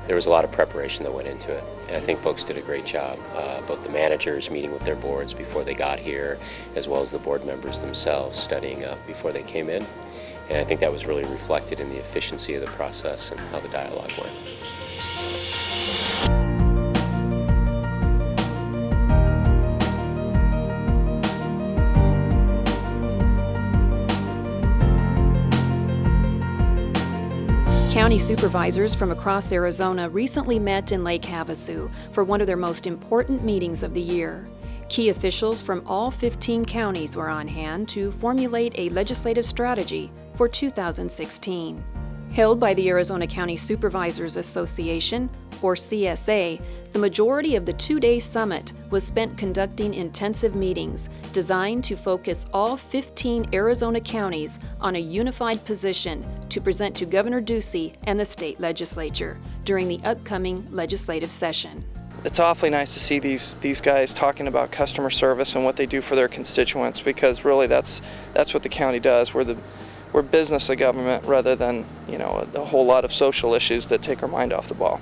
There was a lot of preparation that went into it, and I think folks did a great job. Both the managers meeting with their boards before they got here, as well as the board members themselves studying up before they came in. And I think that was really reflected in the efficiency of the process and how the dialogue went. County supervisors from across Arizona recently met in Lake Havasu for one of their most important meetings of the year. Key officials from all 15 counties were on hand to formulate a legislative strategy for 2016. Held by the Arizona County Supervisors Association, or CSA, the majority of the two-day summit was spent conducting intensive meetings designed to focus all 15 Arizona counties on a unified position to present to Governor Ducey and the state legislature during the upcoming legislative session. It's awfully nice to see these guys talking about customer service and what they do for their constituents, because really that's what the county does. We're business of government rather than, a whole lot of social issues that take our mind off the ball.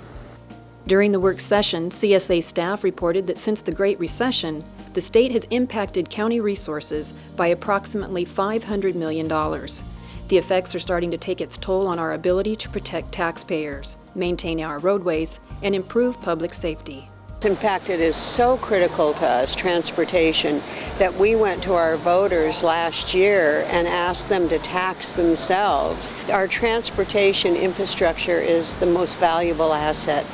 During the work session, CSA staff reported that since the Great Recession, the state has impacted county resources by approximately $500 million. The effects are starting to take its toll on our ability to protect taxpayers, maintain our roadways, and improve public safety. In fact, it is so critical to us, transportation, that we went to our voters last year and asked them to tax themselves. Our transportation infrastructure is the most valuable asset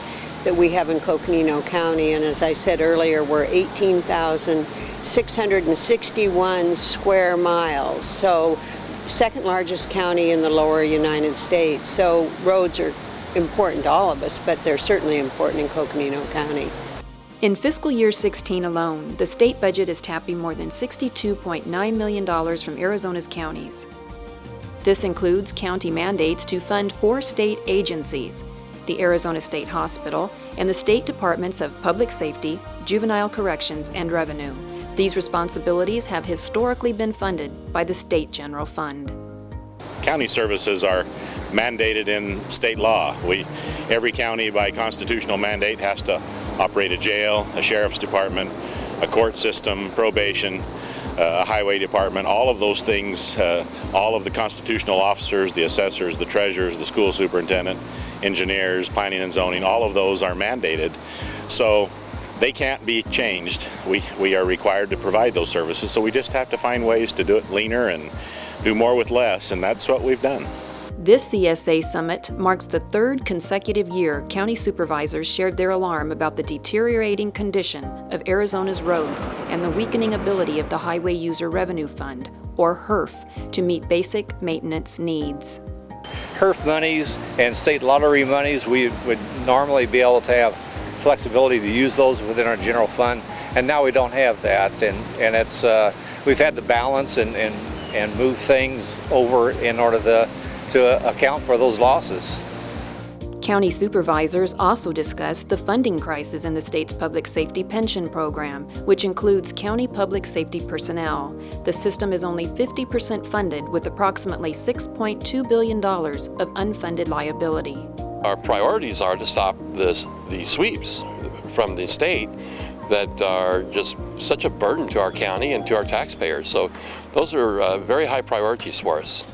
that we have in Coconino County, and as I said earlier, we're 18,661 square miles, so second largest county in the lower United States. So roads are important to all of us, but they're certainly important in Coconino County. In fiscal year 16 alone, the state budget is tapping more than $62.9 million from Arizona's counties. This includes county mandates to fund 4 state agencies: the Arizona State Hospital and the state departments of Public Safety, Juvenile Corrections, and Revenue. These responsibilities have historically been funded by the State General Fund. County services are mandated in state law. Every county by constitutional mandate has to operate a jail, a sheriff's department, a court system, probation, a highway department. All of those things, all of the constitutional officers, the assessors, the treasurers, the school superintendent, engineers, planning and zoning, all of those are mandated. So they can't be changed. We are required to provide those services, so we just have to find ways to do it leaner and do more with less, and that's what we've done. This CSA Summit marks the 3rd consecutive year county supervisors shared their alarm about the deteriorating condition of Arizona's roads and the weakening ability of the Highway User Revenue Fund, or HURF, to meet basic maintenance needs. HURF monies and state lottery monies, we would normally be able to have flexibility to use those within our general fund, and now we don't have that, and it's we've had to balance and move things over in order to account for those losses. County supervisors also discussed the funding crisis in the state's public safety pension program, which includes county public safety personnel. The system is only 50% funded, with approximately $6.2 billion of unfunded liability. Our priorities are to stop the sweeps from the state that are just such a burden to our county and to our taxpayers. So those are very high priorities for us.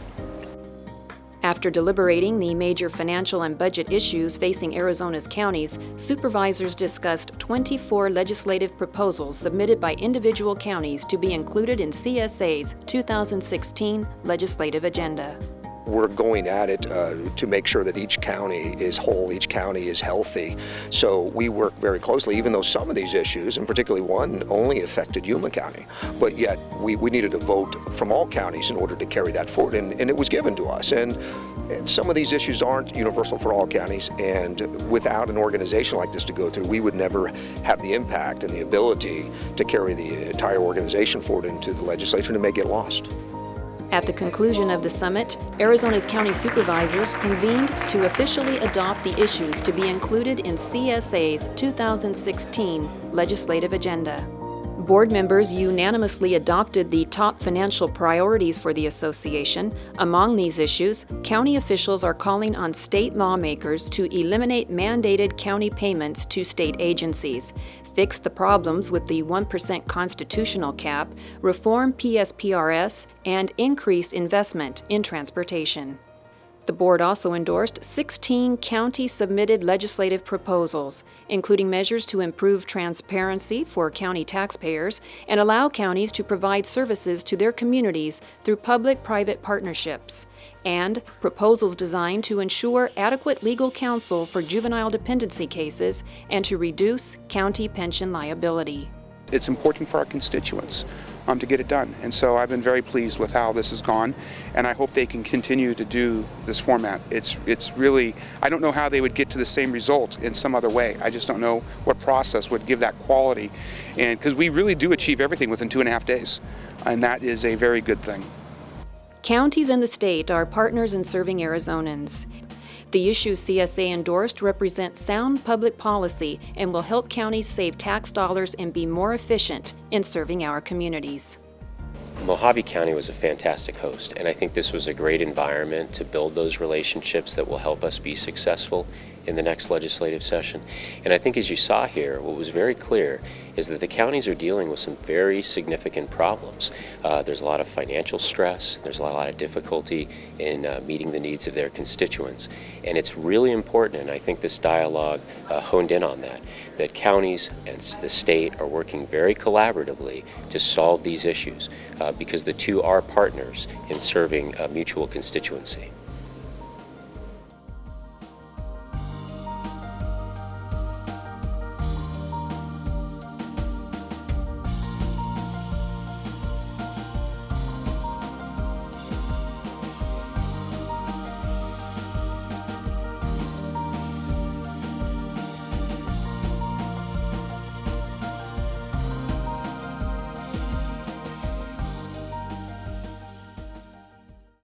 After deliberating the major financial and budget issues facing Arizona's counties, supervisors discussed 24 legislative proposals submitted by individual counties to be included in CSA's 2016 legislative agenda. We're going at it to make sure that each county is whole, each county is healthy. So we work very closely, even though some of these issues, and particularly one, only affected Yuma County. But yet we needed a vote from all counties in order to carry that forward, and it was given to us. And some of these issues aren't universal for all counties, and without an organization like this to go through, we would never have the impact and the ability to carry the entire organization forward into the legislature, and it may get lost. At the conclusion of the summit, Arizona's county supervisors convened to officially adopt the issues to be included in CSA's 2016 legislative agenda. Board members unanimously adopted the top financial priorities for the association. Among these issues, county officials are calling on state lawmakers to eliminate mandated county payments to state agencies, fix the problems with the 1% constitutional cap, reform PSPRS, and increase investment in transportation. The board also endorsed 16 county-submitted legislative proposals, including measures to improve transparency for county taxpayers and allow counties to provide services to their communities through public-private partnerships, and proposals designed to ensure adequate legal counsel for juvenile dependency cases and to reduce county pension liability. It's important for our constituents to get it done. And so I've been very pleased with how this has gone, and I hope they can continue to do this format. It's really, I don't know how they would get to the same result in some other way. I just don't know what process would give that quality, and because we really do achieve everything within 2.5 days, and that is a very good thing. Counties and the state are partners in serving Arizonans. The issues CSA endorsed represent sound public policy and will help counties save tax dollars and be more efficient in serving our communities. Mojave County was a fantastic host, and I think this was a great environment to build those relationships that will help us be successful in the next legislative session. And I think as you saw here, what was very clear is that the counties are dealing with some very significant problems. There's a lot of financial stress, there's a lot of difficulty in meeting the needs of their constituents. And it's really important, and I think this dialogue honed in on that counties and the state are working very collaboratively to solve these issues because the two are partners in serving a mutual constituency.